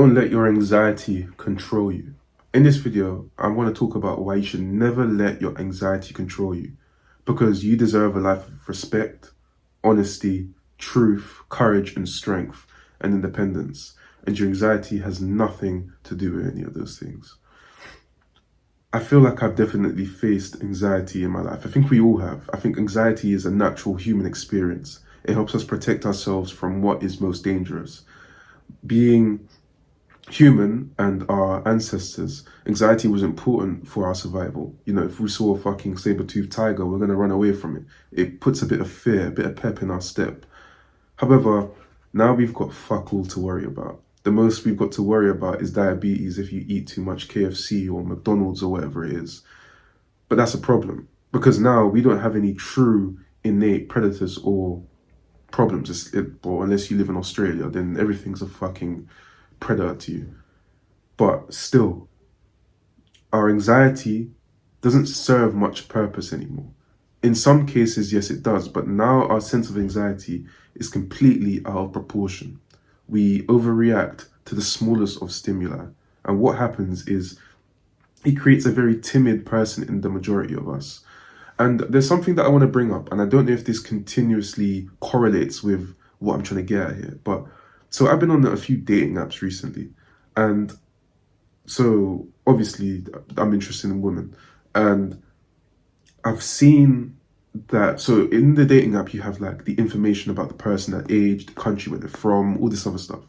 Don't let your anxiety control you. In this video, I want to talk about why you should never let your anxiety control you, because you deserve a life of respect, honesty, truth, courage, and strength, and independence. And your anxiety has nothing to do with any of those things. I feel like I've definitely faced anxiety in my life. I think we all have. I think anxiety is a natural human experience. It helps us protect ourselves from what is most dangerous. Being human and our ancestors, anxiety was important for our survival. You know, if we saw a fucking saber-toothed tiger, we're going to run away from it. It puts a bit of fear, a bit of pep in our step. However, now we've got fuck all to worry about. The most we've got to worry about is diabetes if you eat too much KFC or McDonald's or whatever it is. But that's a problem, because now we don't have any true innate predators or problems. Or unless you live in Australia, then everything's a fucking predator to you. But still, our anxiety doesn't serve much purpose anymore. In some cases, yes, it does, but now our sense of anxiety is completely out of proportion. We overreact to the smallest of stimuli. And what happens is it creates a very timid person in the majority of us. And there's something that I want to bring up, and I don't know if this continuously correlates with what I'm trying to get at here, but so I've been on a few dating apps recently, and so obviously I'm interested in women, and I've seen that. So in the dating app, you have like the information about the person, their age, the country where they're from, all this other stuff.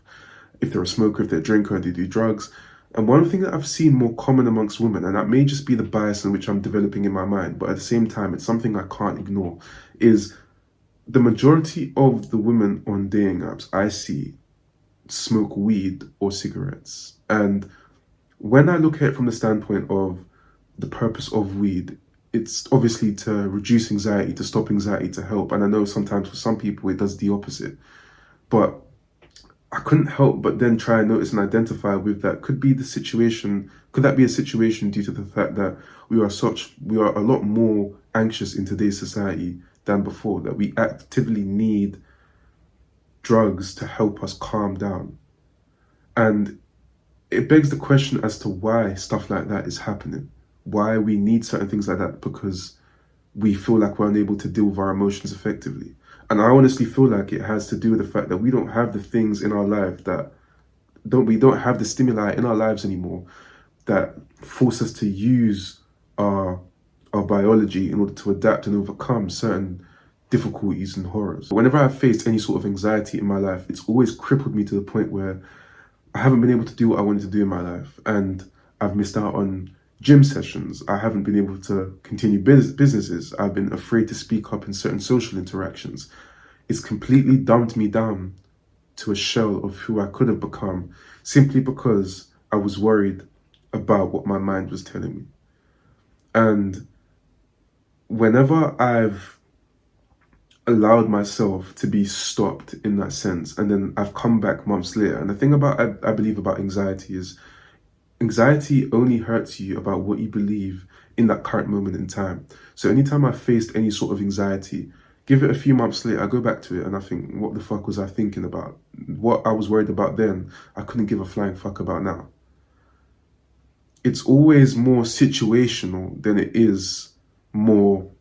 If they're a smoker, if they're a drinker, they do drugs. And one thing that I've seen more common amongst women, and that may just be the bias in which I'm developing in my mind, but at the same time, it's something I can't ignore, is the majority of the women on dating apps I see smoke weed or cigarettes. And when I look at it from the standpoint of the purpose of weed, it's obviously to reduce anxiety, to stop anxiety, to help. And I know sometimes for some people it does the opposite. But I couldn't help but then try and notice and identify with that. Could that be a situation due to the fact that we are a lot more anxious in today's society than before, that we actively need drugs to help us calm down. And it begs the question as to why stuff like that is happening. Why we need certain things like that, because we feel like we're unable to deal with our emotions effectively. And I honestly feel like it has to do with the fact that we don't have the things in our life we don't have the stimuli in our lives anymore that force us to use our biology in order to adapt and overcome certain difficulties and horrors. Whenever I've faced any sort of anxiety in my life, it's always crippled me to the point where I haven't been able to do what I wanted to do in my life, and I've missed out on gym sessions. I haven't been able to continue businesses. I've been afraid to speak up in certain social interactions. It's completely dumbed me down to a shell of who I could have become, simply because I was worried about what my mind was telling me. And whenever I've allowed myself to be stopped in that sense, and then I've come back months later, and the thing about I believe about anxiety is anxiety only hurts you about what you believe in that current moment in time. So anytime I faced any sort of anxiety, give it a few months later, I go back to it and I think, what the fuck was I thinking about? What I was worried about then, I couldn't give a flying fuck about now. It's always more situational than it is more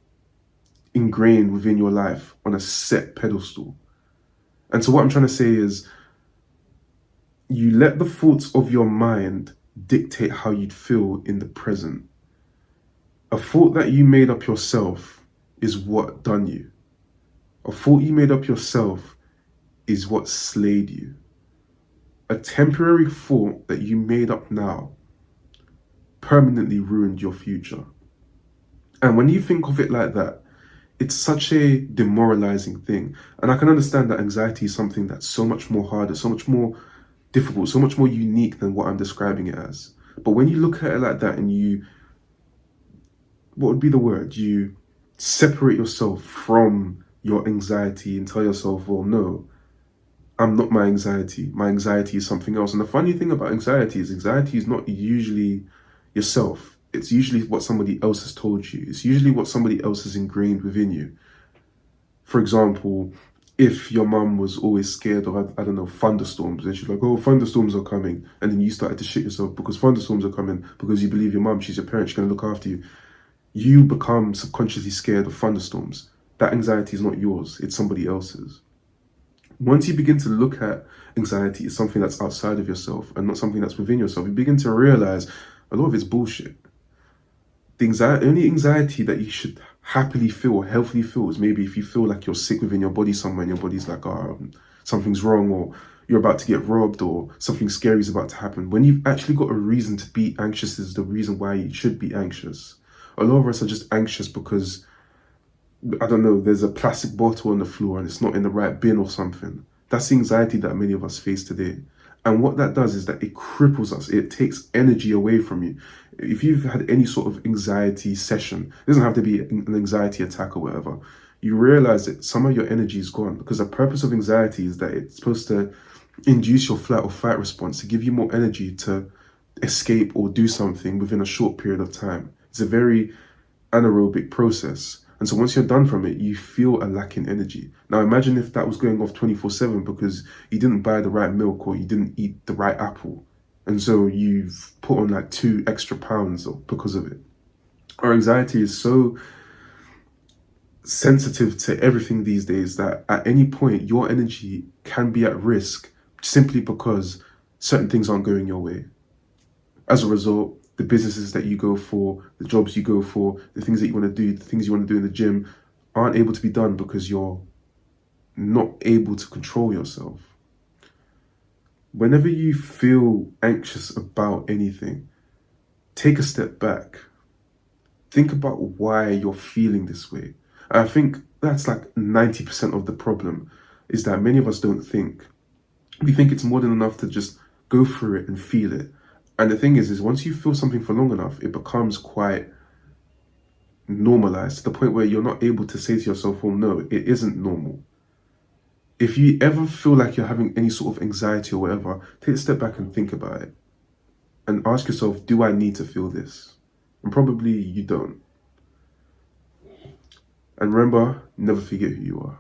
ingrained within your life on a set pedestal. And so what I'm trying to say is, you let the thoughts of your mind dictate how you'd feel in the present. A thought that you made up yourself is what done you. A thought you made up yourself is what slayed you. A temporary thought that you made up now permanently ruined your future. And when you think of it like that, it's such a demoralizing thing. And I can understand that anxiety is something that's so much more harder, so much more difficult, so much more unique than what I'm describing it as. But when you look at it like that and what would be the word? You separate yourself from your anxiety and tell yourself, well, no, I'm not my anxiety. My anxiety is something else. And the funny thing about anxiety is not usually yourself. It's usually what somebody else has told you. It's usually what somebody else has ingrained within you. For example, if your mum was always scared of, I don't know, thunderstorms, and she's like, oh, thunderstorms are coming, and then you started to shit yourself because thunderstorms are coming, because you believe your mum, she's your parent, she's going to look after you, you become subconsciously scared of thunderstorms. That anxiety is not yours, it's somebody else's. Once you begin to look at anxiety as something that's outside of yourself and not something that's within yourself, you begin to realize a lot of it's bullshit. The only anxiety that you should happily feel or healthily feel is maybe if you feel like you're sick within your body somewhere and your body's like, oh, something's wrong, or you're about to get robbed, or something scary is about to happen. When you've actually got a reason to be anxious is the reason why you should be anxious. A lot of us are just anxious because, I don't know, there's a plastic bottle on the floor and it's not in the right bin or something. That's the anxiety that many of us face today. And what that does is that it cripples us. It takes energy away from you. If you've had any sort of anxiety session, it doesn't have to be an anxiety attack or whatever, you realize that some of your energy is gone, because the purpose of anxiety is that it's supposed to induce your flight or fight response to give you more energy to escape or do something within a short period of time. It's a very anaerobic process. And so once you're done from it, you feel a lack in energy. Now imagine if that was going off 24/7 because you didn't buy the right milk or you didn't eat the right apple. And so you've put on like 2 extra pounds because of it. Our anxiety is so sensitive to everything these days that at any point your energy can be at risk simply because certain things aren't going your way. As a result, the businesses that you go for, the jobs you go for, the things that you want to do, the things you want to do in the gym aren't able to be done because you're not able to control yourself. Whenever you feel anxious about anything, take a step back. Think about why you're feeling this way. I think that's like 90% of the problem, is that many of us don't think. We think it's more than enough to just go through it and feel it. And the thing is once you feel something for long enough, it becomes quite normalized to the point where you're not able to say to yourself, well, no, it isn't normal. If you ever feel like you're having any sort of anxiety or whatever, take a step back and think about it. And ask yourself, do I need to feel this? And probably you don't. And remember, never forget who you are.